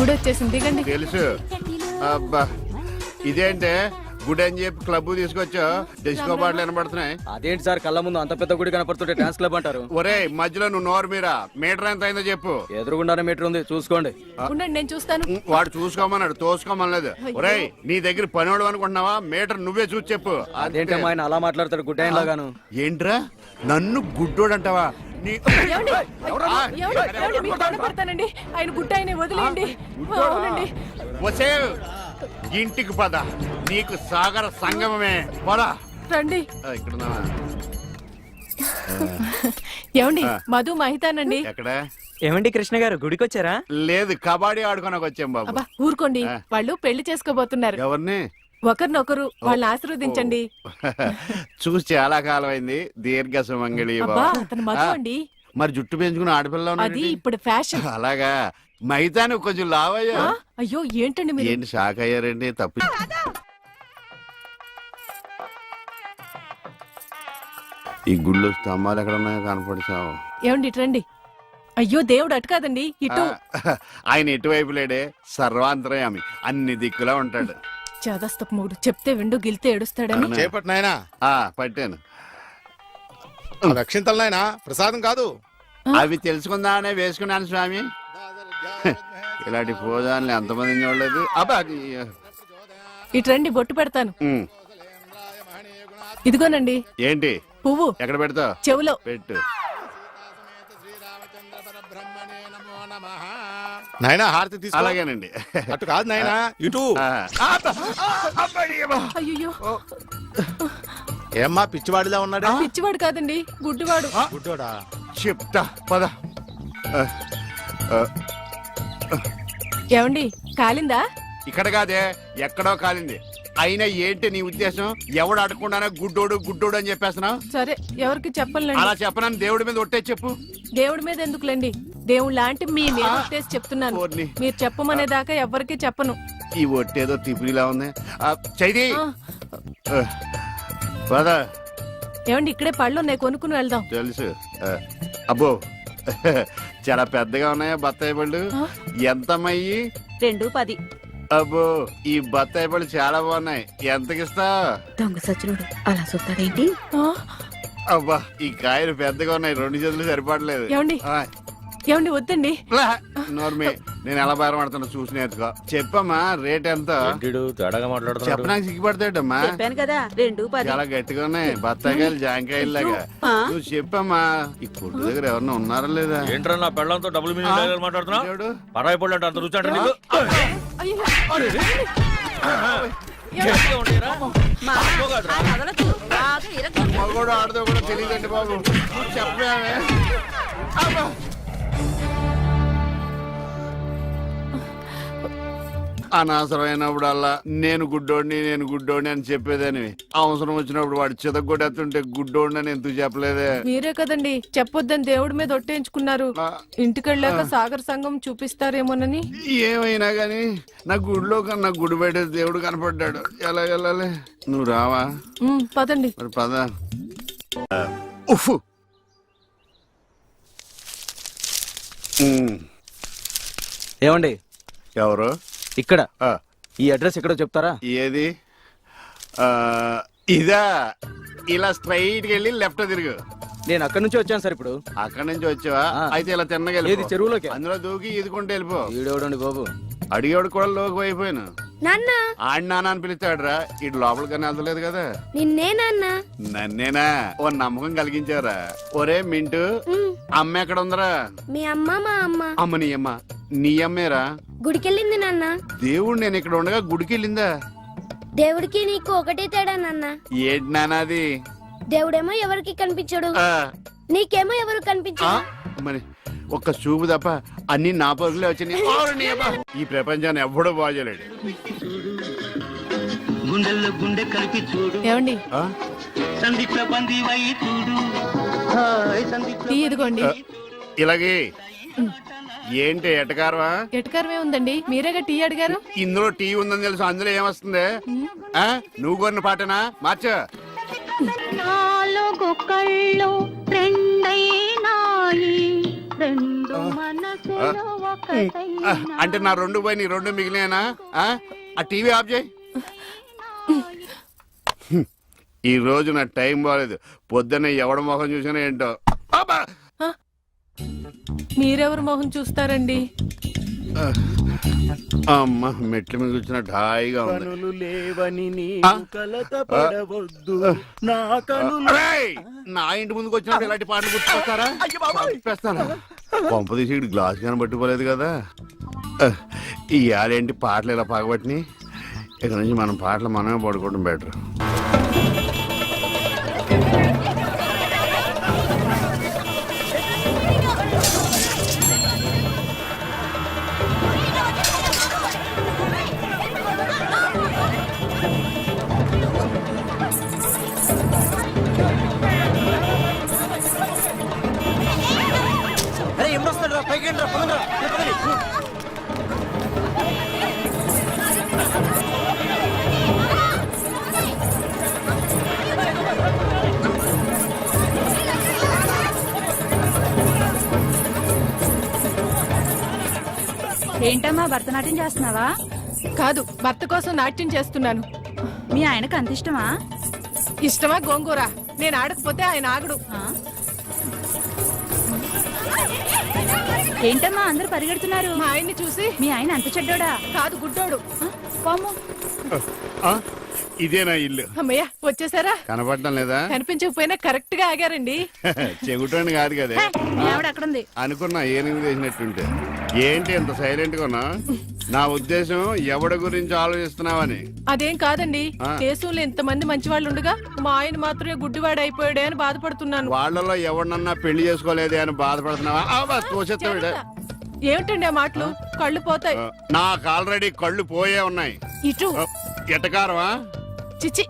గుడి వచ్చేసింది, దిగండి. తెలుసు. అబ్బా ఇదేంటే గుడి అని చెప్పి క్లబ్ తీసుకొచ్చా, డిస్కో పాటలు వినబడుతున్నాయి. అదేంటి సార్, కళ్ళ ముందు అంత పెద్ద గుడి కనపడుతుంటే డాన్స్ క్లబ్ అంటారు? ఒరే మధ్యలో నువ్వు నోరు మీరా, మీటర్ ఎంత అయిందో చెప్పు. ఎదురుగుండానే మీటర్ ఉంది, చూసుకోండి. ఉండండి, నేను చూస్తాను. వాడు చూసుకోమన్నాడు, తోసుకోమనలేదు. ఒరే నీ దగ్గర పనివాడు అనుకుంటున్నావా? మీటర్ నువ్వే చూసి చెప్పు. అదేంటి ఆయన అలా మాట్లాడతాడు గుడ్డ ఆయన లాగాను? ఏంట్రా నన్ను గుడ్డోడు అంటావా? పడతానండి, ఆయన గుడ్డ ఆయన వదిలేయండి. అవునండి. వసే ఇంటికి పద, నీకు సాగర సంగమమే. పద రండి. ఇక్కడ ఏమండి, మధు మహితానండి. ఎక్కడ? ఏమండి కృష్ణ గారు, గుడికి వచ్చారా? లేదు, కబడ్డీ ఆడుకోనకు వచ్చాం బాబు. అబ్బా ఊరుకోండి, వాళ్ళు పెళ్లి చేసుకోబోతున్నారు. ఎవరిని? ఒకరినొకరు వాళ్ళని ఆశీర్వదించండి. చూసి చాలా కాలం అయింది. దీర్ఘ సుమంగళి. అతను మధు అండి. మరి జుట్టు పెంచుకుని ఆడపిల్ల అది ఇప్పుడు ఫ్యాషన్. అలాగా? మైతాను కొంచెం లావయ్యా. అయ్యో ఏంటండి మీరు? ఏంటి షాక్ అయ్యారండి? తప్పు. ఈ గుళ్ళు స్తంభాలు ఎక్కడ ఉన్నాయో కనపడిచావు. ఏమండి ఇటు రండి. అయ్యో దేవుడు అటు కాదండి, ఇటు. ఆయన ఎటువైపు లేడే, సర్వాంతరయామి, అన్ని దిక్కులా ఉంటాడు. చాదస్తపు మూడు, చెప్తే విండు గిలితే ఏడుస్తాడని. చేపట్నాయనా? పట్టాను. రక్షింతలు నాయనా, ప్రసాదం కాదు. అవి తెలుసుకుందామనే వేసుకున్నాను స్వామి. ఇలాంటి పోదాన్ని ఎంతమంది చూడలేదు. అబ్బా ఇటు రండి, బొట్టు పెడతాను. ఇదిగోనండి. ఏంటి? పువ్వు. ఎక్కడ పెడతావు? చెవులో పెట్టు. నాయనా హారతి తీసుకో. అలాగేనండి. అటు కాదు నాయనా, ఇటు. అయ్యో, ఏమ్మా పిచ్చివాడిలా ఉన్నాడా? పిచ్చివాడు కాదండి, గుడ్డివాడు. గుడ్డోడా? చెప్తా పద. ఏమండి, కాలిందా? ఇక్కడ కాదే, ఎక్కడో కాలింది. అయినా ఏంటి నీ ఉద్దేశం? ఎవడు అడగకుండానే గుడ్డోడు గుడ్డోడు అని చెప్పేస్తున్నావు? సరే, ఎవరికి చెప్పలేండి. అలా చెప్పనని దేవుడి మీద ఒట్టే చెప్పు. దేవుడి మీద ఎందుకులేండి, దేవుడు లాంటి మీ మీద ఒట్టేసి చెప్తున్నాను. మీరు చెప్పమనేదాకా ఎవరికి చెప్పను. ఈ ఒట్టేదో తిప్పిలా ఉంది. చైది పద. ఏమండి, ఇక్కడే పళ్ళు ఉన్నాయి, కొనుక్కుని వెళ్దాం. తెలుసు. అబ్బో చాలా పెద్దగా ఉన్నాయా బత్తాయి పళ్ళు? ఎంతమ్మయ్యి? 2.10. అబ్బో ఈ బత్తాయి పళ్ళు చాలా బాగున్నాయి. ఎంతకిస్తా? దొంగ సచ్చినోడు అలా చూస్తాడేంటి? అబ్బా ఈ కాయలు పెద్దగా ఉన్నాయి, 2 చేతులు సరిపడలేదు. ఏమండి వద్దండి. నోర్మి, నేను ఎలా బేరమాడుతున్నా చూసి నేర్చుకో. చెప్పమ్మా రేట్ ఎంత? చెప్పడానికి సిగ్గుపడతాడమ్మా. చెప్పాను కదా 2.10. చాలా గట్టిగా ఉన్నాయి బత్తాయికాయలు, జాంకాయలు లాగా. నువ్వు చెప్పమ్మా. ఈ కొట్టు దగ్గర ఎవరన్నా ఉన్నారా లేదా? ఏంట్రా నా పెళ్ళంతో డబుల్ మీనింగ్ మాట్లాడుతున్నావు? పరాయి పళ్ళు అంటే అంత రుచి అంటే నీకు? మగోడు ఆడదో కూడా తెలియదండి బాబు. చెప్పామే. అనవసరమైనప్పుడల్లా నేను గుడ్డోడిని అని చెప్పేదని, అవసరం వచ్చినప్పుడు వాడు చితగొట్టేస్తుంటే గుడ్డోడిని అని ఎందుకు చెప్పలేదే? మీరే కదండి చెప్పొద్దని దేవుడి మీద ఒట్టేయించుకున్నారు. ఇంటికెళ్ళాక సాగర్ సంఘం చూపిస్తారేమోనని. ఏమైనా గాని నా గుడిలో కన్నా గుడి బయట దేవుడు కనపడ్డాడు. ఎలా వెళ్ళాలి? నువ్వు రావా? పదండి. మరి పద. ఉఫ్. ఏమండి, ఎవరు? ఇక్కడ ఈ అడ్రస్ ఎక్కడో చెప్తారా? ఏది? ఇదా? ఇలా స్ట్రైట్ వెళ్ళి లెఫ్ట్ తిరుగు. నేను అక్కడి నుంచి వచ్చాను సార్. ఇప్పుడు అక్కడి నుంచి వచ్చావా? అయితే ఇలా తిన్నగా చెరువులోకి అందులో దూకి ఈదుకుంటూ వెళ్ళిపో. ఈడేవడండి బాబు, అడిగేవాడు కూడా లోకి అయిపోయాను. ఆడి నాన్న అని పిలుస్తాడురా. ఇటు లోపలికన్నా వెళ్తలేదు కదా. నన్నేనా? ఓ నమ్మకం కలిగించారా? ఒరే మింటూ, అమ్మ ఎక్కడ ఉందరా? మీ అమ్మ మా అమ్మ. అమ్మ నీ అమ్మ? నీ అమ్మేరా? గుడికెళ్ళింది నాన్న. దేవుడు నేను ఇక్కడ ఉండగా గుడికి వెళ్ళిందా? దేవుడికి నీకు ఒకటే తేడా నాన్న. ఏంటి నాన్నది? దేవుడేమో ఎవరికి కనిపించడు, నీకేమో ఎవరు కనిపించడు. మరి ఒక్క చూపు తప్ప అన్ని నా పరుగులే వచ్చినాయి. ఈ ప్రపంచాన్ని ఎవ్వడూ బాగోలేడు. ఏమండి, ఇదిగోండి. ఇలాగే ఏంటి ఎటకారమా? ఎటకారమే ఉందండి, మీరేగా టీ అడిగారు. ఇందులో టీ ఉందని తెలుసు, అందులో ఏమొస్తుంది? నువ్వు కొన్న పాటనా? మార్చ. నాలుగు కళ్ళు రెండైనాయి, రెండు మనసు అంటే నా రెండు పోయి నీ రెండు మిగిలినా ఆ టీవీ ఆఫ్ చేయి. ఈ రోజు నా టైం బాగాలేదు. పొద్దున్న ఎవడ మొహం చూసినా ఏంటో. అబ్బా! మీరెవరు మొహం చూస్తారండి? అమ్మ మెట్ల మీద కూర్చున్నట్టు హాయిగా ఉంది. అరేయ్! నా ఇంటి ముందుకు వచ్చినప్పుడు ఇలాంటి పాటలు గుర్తుకొస్తారా? చంపేస్తాను. పంప తీసి ఇటు గ్లాస్ కానీ పట్టుకోలేదు కదా. ఈ ఆడేంటి పాటలు ఇలా పగబట్టినాయి. ఇక్కడ నుంచి మనం పాటలు మనమే పడుకోవడం బెటర్. ఏంటమ్మా భరతనాట్యం చేస్తున్నావా? కాదు, భర్త కోసం నాట్యం చేస్తున్నాను. మీ ఆయనకు అంత ఇష్టమా? ఇష్టమా గోంగూర? నేను ఆడకపోతే ఆయన ఆగడు. ఏంటమ్మా అందరూ పరిగెడుతున్నారు? మా ఆయన్ని చూసి. మీ ఆయన అంత చెడ్డోడా? కాదు, గుడ్డోడు. పాము. ఇదేనా ఇల్లు? అమ్మయ్య, వచ్చేసారా? కనపడటం లేదా? కనిపించకపోయినా కరెక్ట్ గా ఆగారండి. చెగుటండి కాదు కదా. మీ ఆవిడ అక్కడుంది. అనుకున్నా ఏనుగు వేసినట్టుంటే. ఏంటి ఎంత సైలెంట్ గా ఉన్నా? నా ఉద్దేశం ఎవడి గురించి ఆలోచిస్తున్నావని. అదేం కాదండి, దేశంలో ఇంతమంది మంచి వాళ్ళు ఉండగా మా ఆయన మాత్రమే గుడ్డివాడు అయిపోయాడే అని బాధపడుతున్నాను. వాళ్ళలో ఎవరినన్నా పెళ్లి చేసుకోలేదే అని బాధపడుతున్నావా? తోసేస్తాడు. ఏమిటండి ఆ మాటలు? కళ్ళు పోతాయి. నాకు ఆల్రెడీ కళ్ళు పోయే ఉన్నాయి. ఇటు ఎటకారమా? చిచి.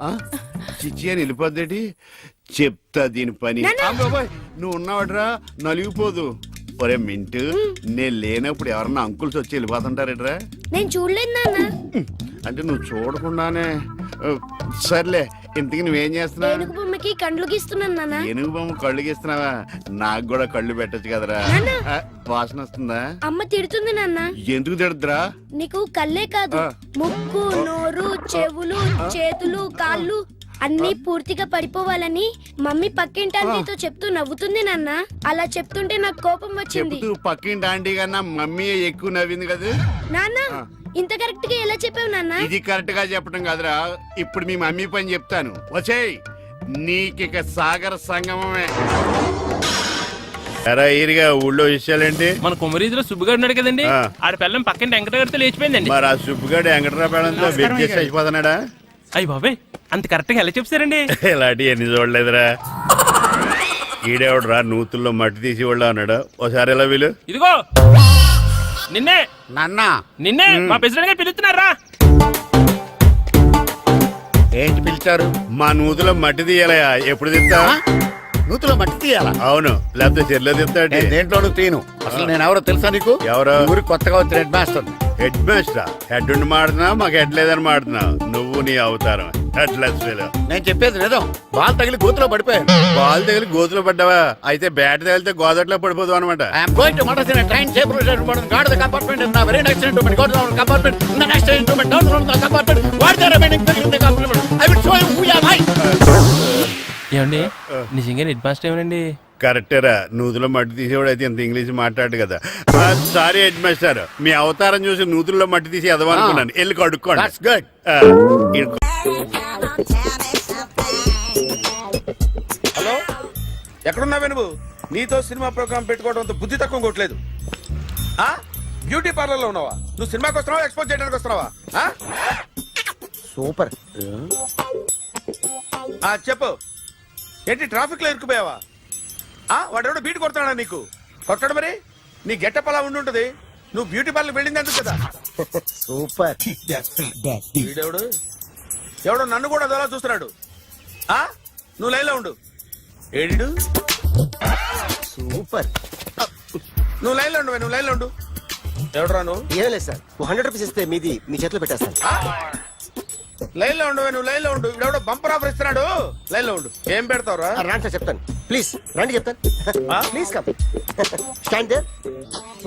చిచ్చి అని వెళ్ళిపోద్దేటి? చెప్తా దీని పని. నువ్వు ఉన్నావట్రా, నలిగిపోదు. ఒరే మింటు, నేను లేనప్పుడు ఎవరన్నా అంకుల్స్ వచ్చి వెళ్ళిపోతుంటారేట్రా? నేను చూడలేదు నాన్న. అంటే నువ్వు చూడకుండానే. సర్లే, ఇంతకి నువ్వేం చేస్తున్నావు? ఏనుగు బొమ్మకి కళ్ళు గీస్తున్నాను నాన్న. ఏనుగు బొమ్మ కళ్ళు గీస్తున్నావా? నాకు కూడా కళ్ళు పెట్టచ్చు కదరా. వాసన వస్తుందా? అమ్మ తిడుతుంది నాన్న. ఎందుకు తిడద్దురా? నీకు కళ్ళే కాదు, ముక్కు, నోరు, చెవులు, చేతులు, కాళ్ళు అన్ని పూర్తిగా పడిపోవాలని మమ్మీ పక్కింటి ఆంటీతో చెప్తూ నవ్వుతుంది నాన్న. అలా చెప్తుంటే నాకు కోపం వచ్చింది. చెప్తూ పక్కింటి ఆంటీ కన్నా మమ్మీ ఎక్కువ నవ్వింది కదా నాన్న. ఇంత కరెక్ట్ గా ఎలా చెప్పావు నాన్న? ఇది కరెక్ట్ గా చెప్పడం కాదురా, ఇప్పుడు మీ మమ్మీ పని చెప్తాను. వచ్చేయ్, నీకిక సాగర సంగమమే. ఎరా ఈరిగా ఊళ్ళో విషయాలేంటి? మన కుమరీజులో సుబ్బుగాడు ఉన్నాడు కదండి, ఆడ పిల్లం పక్కన వెంకటగారితో లేచిపోయిందండి. మరి ఆ సుబ్బుగాడు వెంకటరావు పేడంతో వెచ్చేసి అయిపోతున్నాడా? అయ్యి బాబాయ్, అంత కరెక్ట్ గా ఎలా చెప్తారండి? ఇలాంటి ఎన్ని చూడలేదురా. ఈడేవడరా నూతుల్లో మట్టి తీసి వాళ్ళు అన్నాడు. ఓసారి ఎలా వీలు? ఇదిగో నిన్నే నాన్న, నిన్నే మా ప్రెసిడెంట్ గారు పిలుస్తున్నారా? ఏంటి పిలిచారు? మా నూతులో మట్టి తీయాలయా? ఎప్పుడు తీస్తా? నూతులో మట్టి తీయాలా? అవును, లేకపోతే చెల్లె తీస్తాడు. దేంట్లోనూ తీను. అసలు నేను ఎవరో తెలుసా నీకు? ఎవరు? ఊరికి కొత్తగా వచ్చిన head master. Head master? Head ఉండి మాడుతున్నావు, మాకు హెడ్ లేదని మాడుతున్నావు. నువ్వు నీ అవతారం హెడ్లెస్. నేను చెప్పేది నిజం. బాల్ తగిలి గోతులో పడిపోయాను. బాల్ తగిలి గోతులో పడ్డావా? అయితే బ్యాట్ తగిలితే గోదట్లో పడిపోదు అనమాట. I'm going to motorcycle train safeguard the compartment in the very next instrument go to the compartment in the next instrument down from the compartment what the remaining thing in the compartment I will show you who you are. ఏమండి నిజంగా head master ఏమనండి? కరెక్టేరా, నూతులో మట్టి తీసేవాడు అయితే ఇంత English మాట్లాడు కదా. Sorry head master, మీ అవతారం చూసి నూతుల్లో మట్టి తీసి ఎదవనుకున్నాను. వెళ్ళి కడుక్కోండి. That's good. హలో, ఎక్కడున్నావే నువ్వు? నీతో సినిమా ప్రోగ్రామ్ పెట్టుకోవడంతో బుద్ధి తక్కువ కొట్టలేదు. బ్యూటీ పార్లర్ లో ఉన్నావా? నువ్వు సినిమాకి వస్తున్నావా, ఎక్స్పోజ్ చేయడానికి వస్తున్నావా? సూపర్. చెప్పు, ఏంటి ట్రాఫిక్ లో ఇరుక్కుపోయావా? వాడెవడో బీట్ కొడతాడా నీకు? కొట్టడు మరి. నీ గెట్టప్ అలా ఉండుంటది. నువ్వు బ్యూటీ పార్లర్ వెళ్ళింది ఎందుకు కదా? సూపర్. వీడెవడు? ఎవడో నన్ను కూడా అదోలా చూస్తున్నాడు. నువ్వు లైన్లో ఉండు. ఏడు సూపర్. నువ్వు లైన్లో ఉండు, నువ్వు లైన్లో ఉండు. ఎవడరా నువ్వు? ఏం లేదు సార్, 100 రూపీస్ ఇస్తే మీది మీ చేతిలో పెట్టేస్తాను. లైన్లో ఉండు, నువ్వు లైన్లో ఉండు. ఎవడో బంపర్ ఆఫర్ ఇస్తున్నాడు. లైన్లో ఉండు. ఏం పెడతావురా? రాండి సార్ చెప్తాను. ప్లీజ్ రండి చెప్తాను. Please come. Stand there.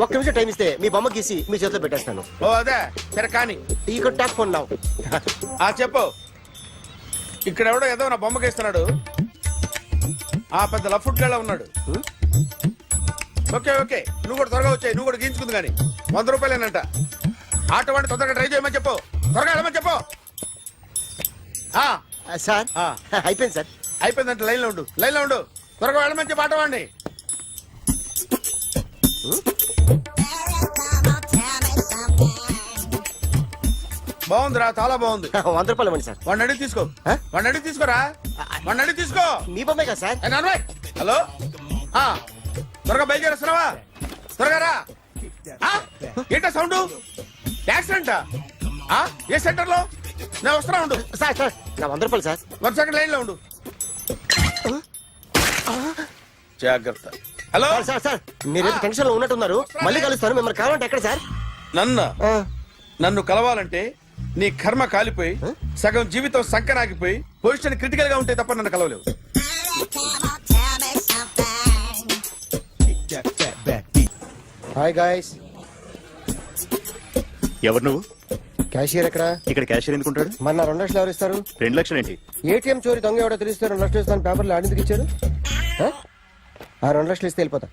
ఒక్క నిమిషం టైం ఇస్తే మీ బొమ్మ గీసి మీ చేతిలో పెట్టేస్తాను. ఓ అదే సరే కానీ ఈ కుడ్ టాక్ ఫోన్ నౌ. చెప్పు. ఇక్కడ ఎవడో ఏదో నా బొమ్మకి ఇస్తున్నాడు. పెద్ద లఫుట్ గళ్ళ ఉన్నాడు. ఓకే ఓకే, నువ్వు కూడా త్వరగా వచ్చాయి. నువ్వు కూడా గీంచుకుంది కానీ 100 రూపాయలేనంట. ఆటో వాడిని తొందరగా ట్రై చేయమని చెప్పు. త్వరగా వెళ్ళమని చెప్పు. సార్ అయిపోయింది సార్. అయిపోయిందంటే లైన్లో ఉండు, లైన్లో ఉండు. త్వరగా వెళ్ళమని చెప్పు ఆటో వాడిని. బాగుందిరా, చాలా బాగుంది. 100 రూపాయలు ఇవ్వండి సార్. వాడిని అడిగి తీసుకో. వాడిని అడిగి తీసుకోరా. వాడిని అడిగి తీసుకో. మీ బొమ్మే కదా సార్. హలో, త్వరగా బయలుదేరేస్తున్నావా? త్వరగా రా. ఏంటా సౌండ్? యాక్సిడెంటా? ఏ సెంటర్ లో? నేను వస్తున్నా ఉండు. సార్ సార్ నా 100 రూపాయలు సార్. 1 సెకండ్ లైన్ లో ఉండు. జాగ్రత్త. హలో సార్ సార్ సార్ మీరేదో టెన్షన్ లో ఉన్నట్టున్నారు. మళ్ళీ కలుస్తాను. మిమ్మల్ని కావాలంటే ఎక్కడ సార్? నన్ను కలవాలంటే నీ కర్మ కాలిపోయి సగం జీవితం సంకనాగిపోయి పొజిషన్ క్రిటికల్ గా ఉంటే తప్ప నన్ను కలవలేవు. Hi guys. ఎవరు నువ్వు? క్యాషియర్ ఎక్కడ? ఇక్కడ క్యాషియర్ ఎందుకుంటాడు? మన 2 లక్షలు ఎవరు ఇస్తారు? 2 లక్షలు ఏంటి? ఏటీఎం చోరీ దొంగ ఎవడో తెలిస్తే 2 లక్షలు ఇస్తాను పేపర్లు ఆడిందుకు ఇచ్చారు. ఆ 2 లక్షలు ఇస్తే వెళ్ళిపోతా.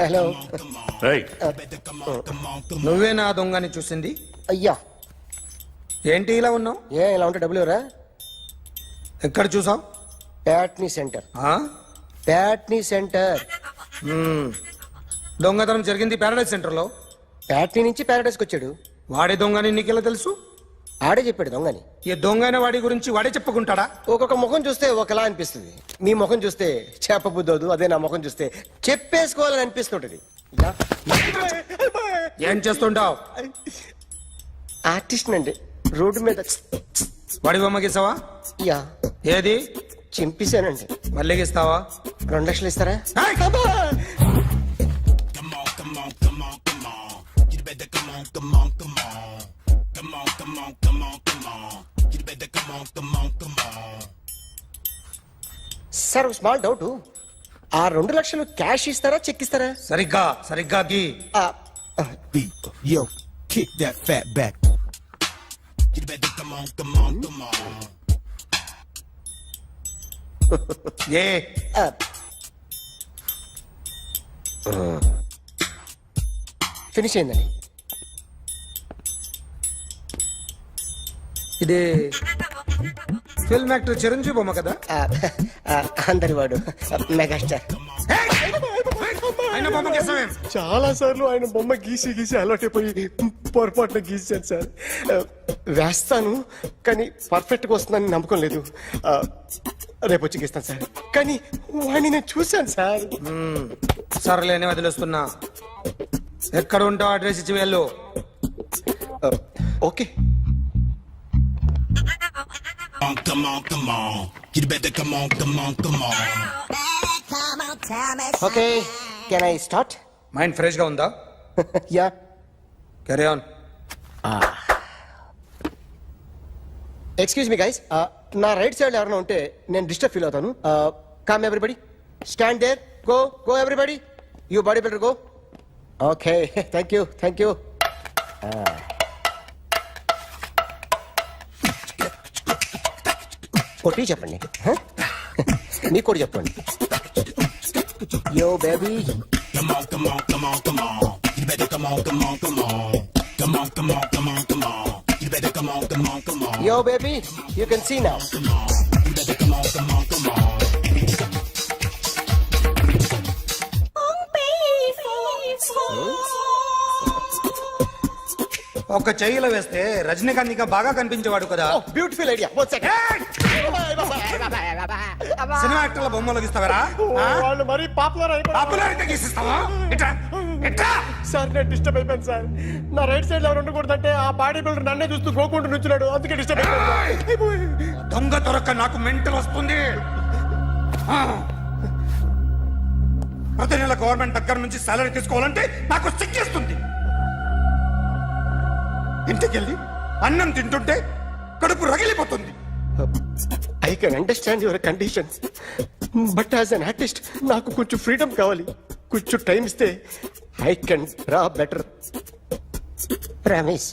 హలో. నువ్వే నా దొంగని చూసింది? అయ్యా ఏంటి ఇలా ఉన్నావు? ఇలా ఉంటే డబ్బులు ఎవరా? ఎక్కడ చూసావు? ప్యాట్నీ సెంటర్. ప్యాట్నీ సెంటర్. దొంగతనం జరిగింది ప్యారడైజ్ సెంటర్ లో. ప్యాట్నీ నుంచి ప్యారడైస్కి వచ్చాడు. వాడే దొంగని నీకెలా తెలుసు? ఆడే చెప్పాడు దొంగని. ఈ దొంగైన వాడి గురించి వాడే చెప్పుకుంటాడా? ఒక్కొక్క ముఖం చూస్తే ఒకలా అనిపిస్తుంది. మీ ముఖం చూస్తే చెప్పబుద్దోదు. అదే నా ముఖం చూస్తే చెప్పేసుకోవాలని అనిపిస్తుంటది. ఏం చేస్తుంటావు? ఆర్టిస్ట్ అండి. రోడ్డు మీద వాడి బొమ్మ గీసావా? యా. ఏది? చింపేశానండి. మళ్ళీ గీస్తావా? 2 లక్షలు ఇస్తారా? Sir small doubt. ఆ 2 లక్షలు క్యాష్ ఇస్తారా చెక్ ఇస్తారా? సరిగ్గా సరిగ్గా గీ. Yo, kick that fat back. A finish అయిందండి. ఇది ఫిల్మ్ యాక్టర్ చిరంజీవి బొమ్మ కదా? అందరి వాడు మెగాస్టార్. ఆయన బొమ్మ గీసావేం? చాలా సార్లు ఆయన బొమ్మ గీసి గీసి అలవాటైపోయి పొరపాటున గీసాను సార్. వేస్తాను కానీ పర్ఫెక్ట్ గా వస్తుందని నమ్మకం లేదు. రేపు వచ్చి గీస్తాను సార్. కానీ వాడిని నేను చూశాను సార్. సర్లేనే వదిలేస్తున్నా. ఎక్కడ ఉంటావు అడ్రస్ ఇచ్చి వెళ్ళు. Okay. Okay can I start? Mind fresh గా ఉందా? Yeah. Carry on. Excuse me guys, నా రైట్ సైడ్ ఎవరైనా ఉంటే నేను డిస్టర్బ్ ఫీల్ అవుతాను. Come everybody, stand there, go go everybody, you bodybuilder go. Okay thank you thank you. కొట్టి చెప్పండి. మీకు కూడా చెప్పండి. Yo baby. Yo, baby, you can see now. ఒక చెయ్యిలో వేస్తే రజనీకాంత్ ఇంకా బాగా కనిపించేవాడు కదా. Beautiful idea. సినిమా యాక్టర్ల బొమ్మలు గీస్తావరా? వాళ్ళు మరి పాపులారిటీ గీసిస్తావా? సార్ నేను డిస్టర్బ్ అయిపోయాను సార్. నా రైట్ సైడ్ ఎవరు ఉండకూడదంటే ఆ బాడీ బిల్డర్ నన్నే చూస్తూ గోకుంటూ నుంచున్నాడు. అందుకే డిస్టర్బ్ అయిపోయాను. దొంగ దొరక్క నాకు మెంటల్ వస్తుంది. ప్రతి నెల గవర్నమెంట్ దగ్గర నుంచి సాలరీ తీసుకోవాలంటే నాకు సిగ్గేస్తుంది. ఇంటికెళ్ళి అన్నం తింటుంటే కడుపు రగిలిపోతుంది. I can understand your conditions, but as an artist నాకు కొంచెం ఫ్రీడమ్ కావాలి. కొంచెం టైం ఇస్తే I can draw better. Promise.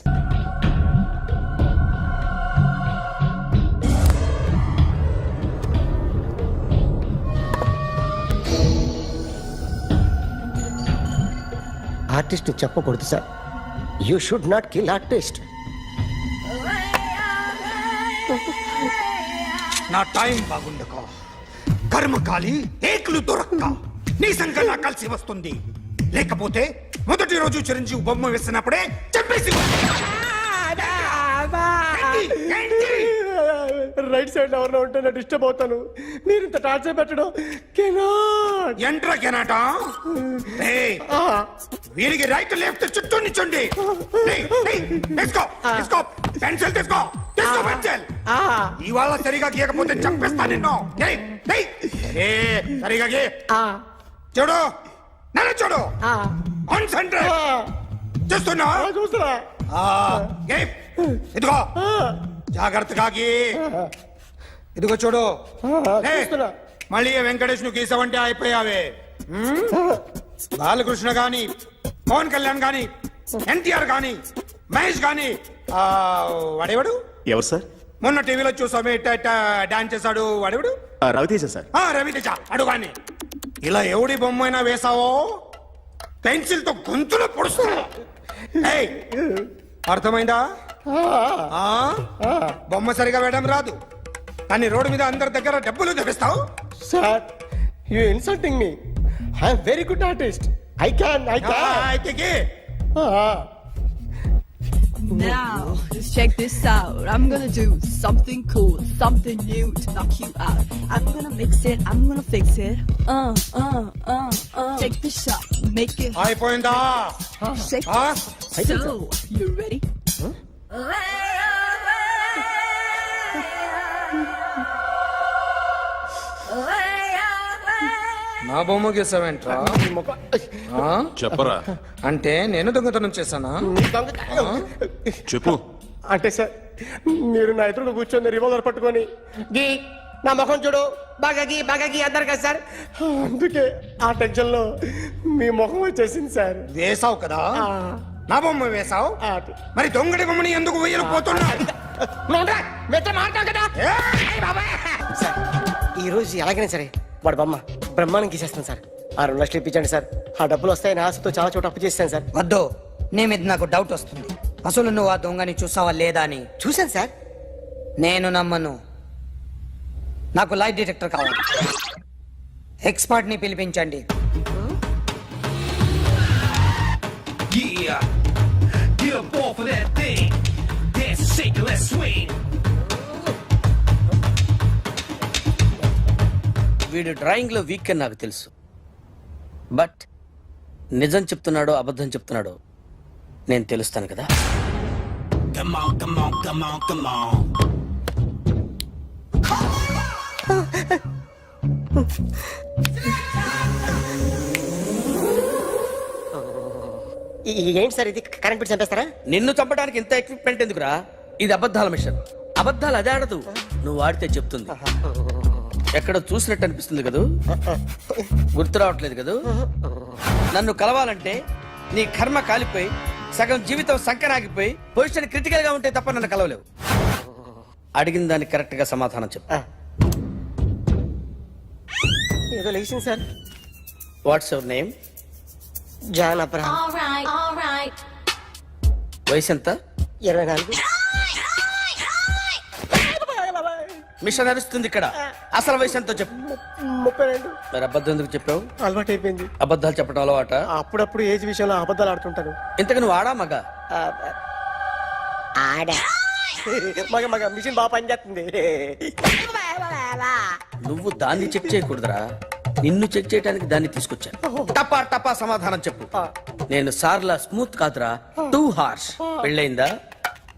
Artist చెప్పకూడదు sir. You should not kill artist. నా టైం బాగుండక కర్మకాలి ఏకులు దొరక్క నీ సంకల్లా కలిసి వస్తుంది. లేకపోతే మొదటి రోజు చిరంజీవి బొమ్మ వేసినప్పుడే చెప్పేసి రైట్ సైడ్ ఎవరిలో ఉంటే నేను డిస్టర్బ్ అవుతాను. మీరు ఇంత టార్చర్ పెట్టడం కెనాట్. ఎంట్రా కెనాట. వీరికి రైట్ లెఫ్ట్ చుట్టూ నిచ్చండి. పెన్సిల్ తీసుకో, తీసుకో పెన్సిల్. ఇవాళ సరిగా గీయకపోతే చంపేస్తా నిన్ను. సరిగా గీ. చూడు, నన్ను చూడు. కాన్సంట్రేట్ చూస్తున్నా. చూస్తున్నా. ఇదిగో జాగ్రత్తగా గీ. ఇదిగో చూడు. చూస్తున్నా. మళ్ళీ వెంకటేష్ ను గీసావంటే అయిపోయావే. బాలకృష్ణ గాని, పవన్ కళ్యాణ్ గాని, ఎన్టీఆర్ గాని, మహేష్ గాని, వాడేవాడు ఎవరు సార్? మొన్న టీవీలో చూసామే డాన్స్ చేశాడు వాడేవాడు? రవితేజ సార్. రవితేజ అడుగాని. ఇలా ఎవడి బొమ్మ అయినా వేసావో పెన్సిల్ తో గొంతులో పొడుస్తా. అర్థమైందా? బొమ్మ సరిగా వేయడం రాదు కానీ రోడ్డు మీద అందరి దగ్గర డబ్బులు తెప్పిస్తావు. Sir, you insulting me. I am very good artist. I can. అయితే Now, just check this out. I'm gonna do something cool, something new to knock you out. I'm gonna mix it, I'm gonna fix it. Take the shot, make it అయిపోయిందా? shake. So, you ready? నా బొమ్మ గీసావేంట్రా? చెప్పరా అంటే నేను దొంగతనం చేశానా? చెప్పు. అంటే సార్, మీరు నా ఎదురు కూర్చొని రివాల్వర్ పట్టుకొని గీ, నా ముఖం చూడు, బాగా గీ అన్నారు కదా సార్. అందుకే ఆ టెన్షన్ లో మీ ముఖం వచ్చేసింది సార్. వేసావు కదా, నా బొమ్మ వేసావు. మరి దొంగడి బొమ్మని ఎందుకు వేయలేకపోతున్నా? సార్, ఈ రోజు ఎలాగైనా సరే వాడు బొమ్మ బ్రహ్మాండం గీసేస్తాను సార్. 6 లక్షలు ఇప్పించండి సార్. ఆ డబ్బులు వస్తాయని ఆశతో చాలా చోట అప్పు చేస్తాను సార్. వద్దు, నీ మీద నాకు డౌట్ వస్తుంది. అసలు నువ్వు ఆ దొంగని చూసావా లేదా అని. చూశాను సార్. నేను నమ్మను. నాకు లైట్ డిటెక్టర్ కావాలి. ఎక్స్పర్ట్ ని పిలిపించండి. వీడు డ్రాయింగ్ లో వీక్ అని నాకు తెలుసు, బట్ నిజం చెప్తున్నాడో అబద్ధం చెప్తున్నాడో నేను తెలుస్తాను కదా. ఏంటి సార్ ఇది? కరెంట్ బిల్ చంపేస్తారా? నిన్ను చంపడానికి ఇంత ఎక్విప్మెంట్ ఎందుకురా? ఇది అబద్ధాల మిషన్. అబద్ధాలు అదే ఆడదు, నువ్వు ఆడితే చెప్తుంది. ఎక్కడ చూసినట్టు అనిపిస్తుంది కదూ, గుర్తు రావట్లేదు కదూ. నన్ను కలవాలంటే నీ కర్మ కాలిపోయి సగం జీవితం సంకరాగిపోయి పొజిషన్ క్రిటికల్ గా ఉంటే తప్ప నన్ను కలవలేవు. అడిగిన దానికి కరెక్ట్ గా సమాధానం చెప్పు. ఏదో లేచింది sir. What's your name? John Abraham. వయసు ఎంత? 24. మిషన్ నడుస్తుంది ఇక్కడ. అసలు వయసు ఎంతో చెప్పు. 32. మరి అబద్ధం ఎందుకు చెప్పావు? అలవాటు అయిపోయింది. అబద్ధాలు చెప్పడం అలవాట? అప్పుడప్పుడు ఏజ్ విషయంలో అబద్ధాలు ఆడుతుంటాను. ఇంతకు నువ్వు ఆడా మగా? ఆడా. మగ మిషన్ బాగా పనిచేస్తుంది. నువ్వు దాన్ని చెక్ చేయకూడదురా, నిన్ను చెక్ చేయడానికి దాన్ని తీసుకొచ్చాను. టపా టపా సమాధానం చెప్పు. నేను సార్లా స్మూత్ కాదురా, టూ హార్ష్. పెళ్ళయిందా?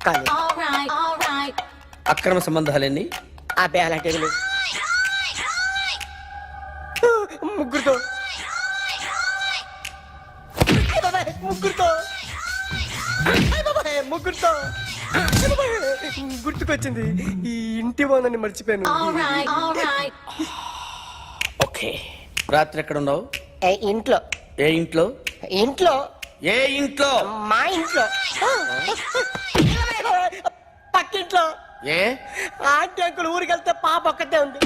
కానీ అక్రమ సంబంధాలన్నీ? అబ్బే అలాంటి ముగ్గురుతో ముగ్గురుతో గుర్తుకొచ్చింది, ఈ ఇంటి ఓనర్ని మర్చిపోయాను. ఓకే, రాత్రి ఎక్కడ ఉన్నావు? ఇంట్లో. ఏ ఇంట్లో? ఇంట్లో. ఏ ఇంట్లో? మా ఇంట్లో. పక్కింట్లో. ఏ ఆంటీ అంకుల్ ఊరికి వెళ్తే పాప ఒక్కతే ఉంది.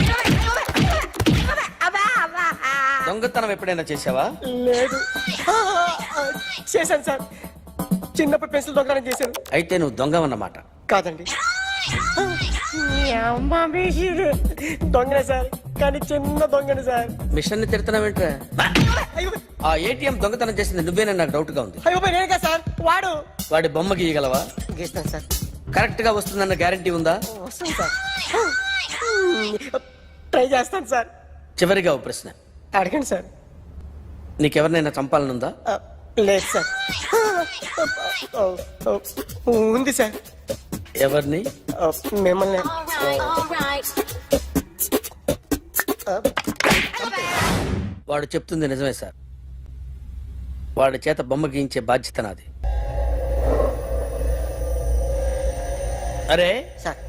దొంగతనం ఎప్పుడైనా చేసావా? లేదు. చేశాను సార్, చిన్నప్పుడు పెన్సిల్ దొంగతనం చేశాను. అయితే నువ్వు దొంగ అన్నమాట. కాదండి, దొంగనే సార్, కానీ చిన్న దొంగని సార్. మిషన్ ని తిడుతున్నావేంట్రా? ఆ ఏటీఎం దొంగతనం చేసింది నువ్వేనని నాకు డౌట్ గా ఉంది. అయ్యో నేనే సార్, వాడి బొమ్మ గీయగలవా? గీస్తాను సార్. కరెక్ట్ గా వస్తుందన్న గ్యారంటీ ఉందా? వస్తాను సార్, ట్రై చేస్తాను సార్. చివరిగా ఓ ప్రశ్న అడగండి సార్. నీకెవరినైనా చంపాలనుందా? లేదు సార్. ఉంది సార్. ఎవరిని? మిమ్మల్ని. వాడు చెప్తుంది నిజమే సార్. వాడి చేత బొమ్మ గీయించే బాధ్యత నాది. అరే సార్,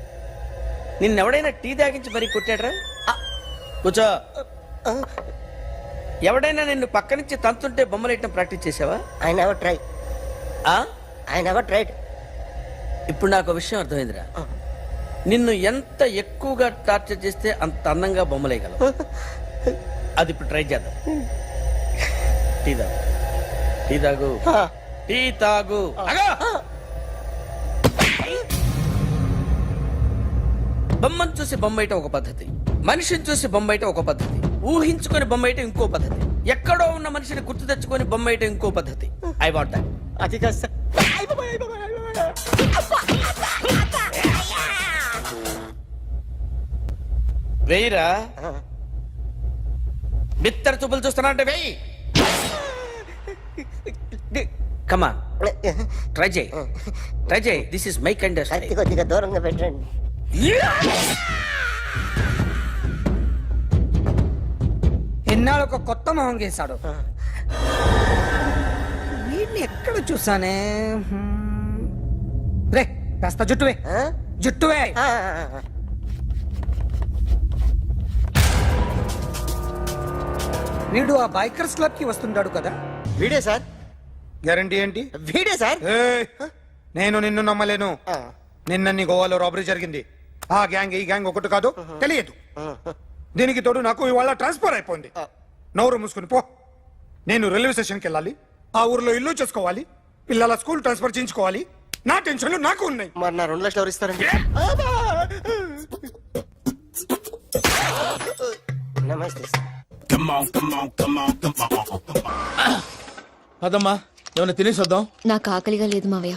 నిన్నెవడైనా టీ తాగించి మరీ కొట్టాడ్రా? కూర్చో. ఎవడైనా నిన్ను పక్క నుంచి తంతుంటే బొమ్మలేయటం ప్రాక్టీస్ చేసావా? I never try. I never tried. ఇప్పుడు నాకు ఒక విషయం అర్థమైందిరా. నిన్ను ఎంత ఎక్కువగా టార్చర్ చేస్తే అంత అందంగా బొమ్మలేయగలవు. అది ఇప్పుడు ట్రై చేద్దాం. టీ తాగు, టీ తాగు, టీ తాగు. బొమ్మను చూసి బొమ్మయటం ఒక పద్ధతి, మనిషిని చూసి బొమ్మయటం ఒక పద్ధతి, ఊహించుకొని బొమ్మయటం ఇంకో పద్ధతి, ఎక్కడో ఉన్న మనిషిని గుర్తు తెచ్చుకొని బొమ్మయటం ఇంకో పద్ధతి. I want that. అది కాదు సార్. వెయ్యిరా. బిత్తర చూపులు చూస్తున్నా అంటే వెయ్యి. కమాన్, ట్రై చేయి, ట్రై చేయి. This is my kind. కొద్దిగా దూరంగా పెట్టండి. ఎన్నాళ్ళు ఒక కొత్త మొహం గీశాడు. వీడిని ఎక్కడ చూసానే? రే కాస్త జుట్టువే, జుట్టువే. వీడు ఆ బైకర్స్ క్లబ్ కి వస్తుంటాడు కదా? వీడే సార్. గ్యారంటీ ఏంటి? వీడే సార్. నేను నిన్ను నమ్మలేను. నిన్న నీ గోవాలో రాబరీ జరిగింది. ఆ గ్యాంగ్ ఈ గ్యాంగ్ ఒకటి కాదు, తెలియదు. దీనికి తోడు నాకు ఇవాళ ట్రాన్స్ఫర్ అయిపోయింది. నోరు మూసుకుని పో. నేను రైల్వే స్టేషన్కి వెళ్ళాలి, ఆ ఊర్లో ఇల్లు చేసుకోవాలి, పిల్లల స్కూల్ ట్రాన్స్ఫర్ చేయించుకోవాలి. నా టెన్షన్లు నాకు ఉన్నాయి. మరి నా 2 లక్షలు ఎవరు ఇస్తారండి? నమస్తే సార్. అదమ్మా, ఏమైనా తినేసి వద్దాం. నాకు ఆకలిగా లేదు మావయ్య.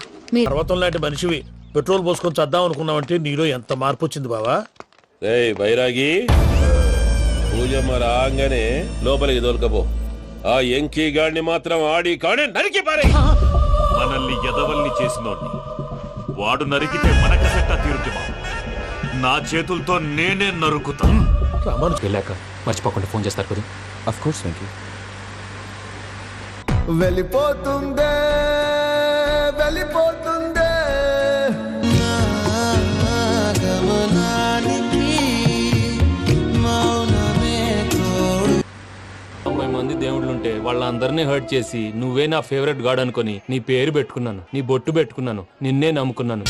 పర్వతం లాంటి మనిషివి పెట్రోల్ పోసుకొని చద్దాం అనుకున్నావంటే నీలో ఎంత మార్పు వచ్చింది బావా. బైరాగి పూజమ్మ రాగానే లోపలికి దొరకపో. ఆ ఎంకీ గాడిని మాత్రం ఆడి కాడే నరికి పారే. మనల్ని ఎదవల్ని చేసినోడ్ని వాడు నరికితే మనకసెట్టా తీరుతుమా? నా చేతులతో నేనే నరుకుతా. వెళ్ళాక మర్చిపోకుండా ఫోన్ చేస్తారు కదా. Of course Venky. వెళ్ళిపోతుందే వెళ్ళిపోతుందే మంది దేవుళ్ళుంటే వాళ్ళందరినీ హర్ట్ చేసి నువ్వే నా ఫేవరెట్ గాడ్ అనుకొని నీ పేరు పెట్టుకున్నాను, నీ బొట్టు పెట్టుకున్నాను, నిన్నే నమ్ముకున్నాను.